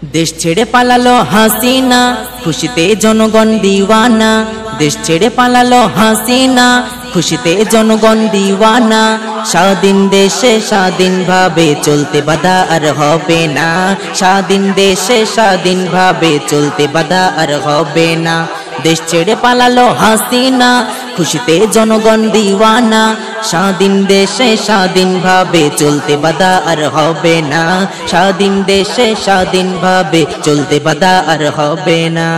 দেশ ছেড়ে পালালো হাসিনা, খুশিতে জনগণ দিওয়ানা। দেশ ছেড়ে পালালো হাসিনা, খুশিতে জনগণ দিওয়ানা। স্বাধীন দেশে স্বাধীনভাবে চলতে বাধা আর হবে না। স্বাধীন দেশে স্বাধীনভাবে চলতে বাধা আর হবে না। দেশ ছেড়ে পালালো হাসিনা, খুশিতে জনগণ দিওয়ানা। স্বাধীন দেশে স্বাধীনভাবে চলতে বাধা আর হবে না। স্বাধীন দেশে স্বাধীনভাবে চলতে বাধা আর হবে না।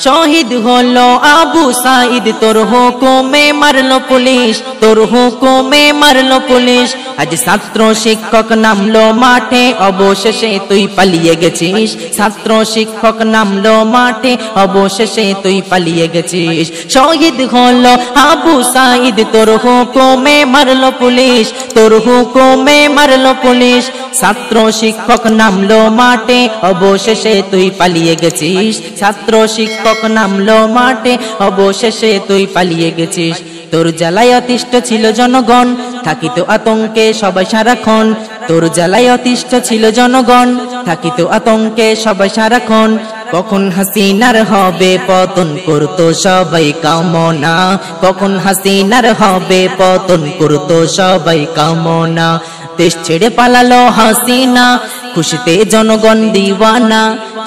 শহীদ হলো আবু সাঈদ, তোর হুকুমে মারলো পুলিশ, তোর হুকুমে মারলো পুলিশ। আজ ছাত্র শিক্ষক নামলো মাঠে, অবশেষে তুই পালিয়ে গেছিস। ছাত্র শিক্ষক নামলো মাঠে, অবশেষে তুই পালিয়ে গেছিস। শহীদ হলো আবু সাঈদ, তোর হুকুমে মারলো পুলিশ, তোর হুকুমে মারলো পুলিশ। ছাত্র শিক্ষক নামলো মাঠে, অবশেষে তুই পালিয়ে গেছিস। ছাত্র শিক্ষক নামলো মাঠে, অবশেষে তুই পালিয়ে গেছিস। তোর জ্বালায় অতিষ্ঠ ছিল জনগণ, থাকিত আতঙ্কে সবাই সারাক্ষণ। তোর জ্বালায় অতিষ্ঠ ছিল জনগণ, থাকিত আতঙ্কে সবাই সারাক্ষণ। কখন হাসিনার হবে পতন করতো সবাই কামনা, কখন হাসিনার হবে পতন করতো সবাই কামনা। দেশ ছেড়ে পালালো হাসিনা, খুশিতে জনগণ দিওয়ানা।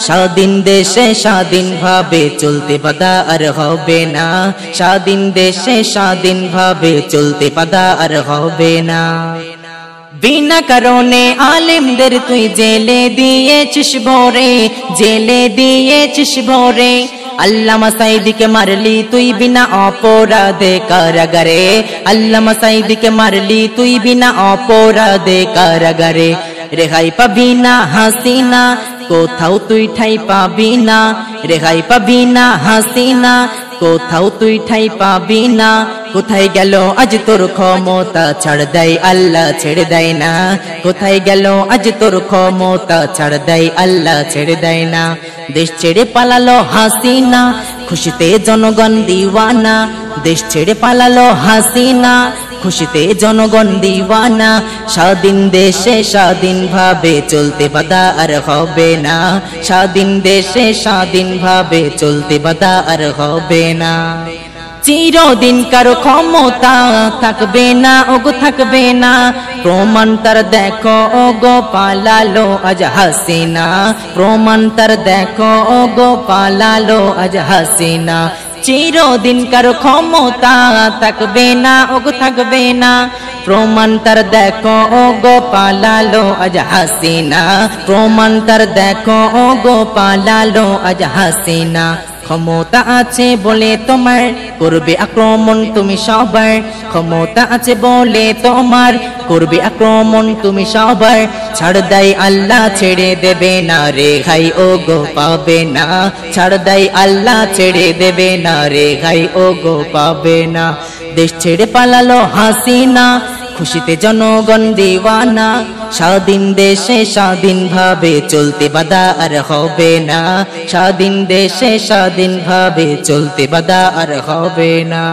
স্বাধীন দেশে স্বাধীনভাবে চলতে বাধা আর হবে না। স্বাধীন দেশে স্বাধীনভাবে চলতে বাধা আর হবে না। বিনা কারণে আলেমদের তুই জেলে দিয়েছিস ভরে, জেলে দিয়েছিস ভরে। আল্লামা সাঈদীকে মারলি তুই বিনা অপরাধে কারাগারে, আল্লামা সাঈদীকে মারলি তুই বিনা অপরাধে কারাগারে। রেহাই পাবি না হাসিনা, কোথাও তুই ঠাই পাবি না। রেহাই পাবি না হাসিনা, কোথাও তুই ঠাই পাবি না। কোথায় গেল আজ তোর ক্ষমতা, ছাড় দেয় আল্লাহ ছেড়ে দেয় না। কোথায় গেল আজ তোর ক্ষমতা, ছাড় দেয় আল্লাহ ছেড়ে দেয় না। দেশ ছেড়ে পালালো হাসিনা, খুশিতে জনগণ দিওয়ানা। দেশ ছেড়ে পালালো হাসিনা, খুশিতে জনগণ দিওয়ানা। স্বাধীন দেশে স্বাধীনভাবে চলতে বাধা আর হবে না। স্বাধীন দেশে স্বাধীনভাবে চলতে বাধা আর হবে না। চিরদিন কারো ক্ষমতা থাকবে না, ওগো থাকবে না। প্রমাণ তার দেখো ওগো পালালো আজ হাসিনা, প্রমাণ তার দেখো ওগো পালালো আজ হাসিনা। চিরদিন কারো ক্ষমতা থাকবে না, ওগো থাকবে না। প্রমাণ তার দেখো ওগো পালালো আজ হাসিনা, প্রমাণ তার দেখো ওগো পালালো আজ হাসিনা। ক্ষমতা আছে বলে তোমার করবে আক্রমণ তুমি সবার, ক্ষমতা আছে বলে তোমার করবে আক্রমণ তুমি সবার। ছাড় দেয় আল্লাহ ছেড়ে দেবে না, রেহাই ওগো পাবে না। ছাড় দেয় আল্লাহ ছেড়ে দেবে না, রেহাই ওগো পাবে না। দেশ ছেড়ে পালালো হাসিনা, খুশিতে জনগণ দিওয়ানা। স্বাধীন দেশে স্বাধীনভাবে চলতে বাধা আর হবে না। স্বাধীন দেশে স্বাধীনভাবে চলতে বাধা আর হবে না।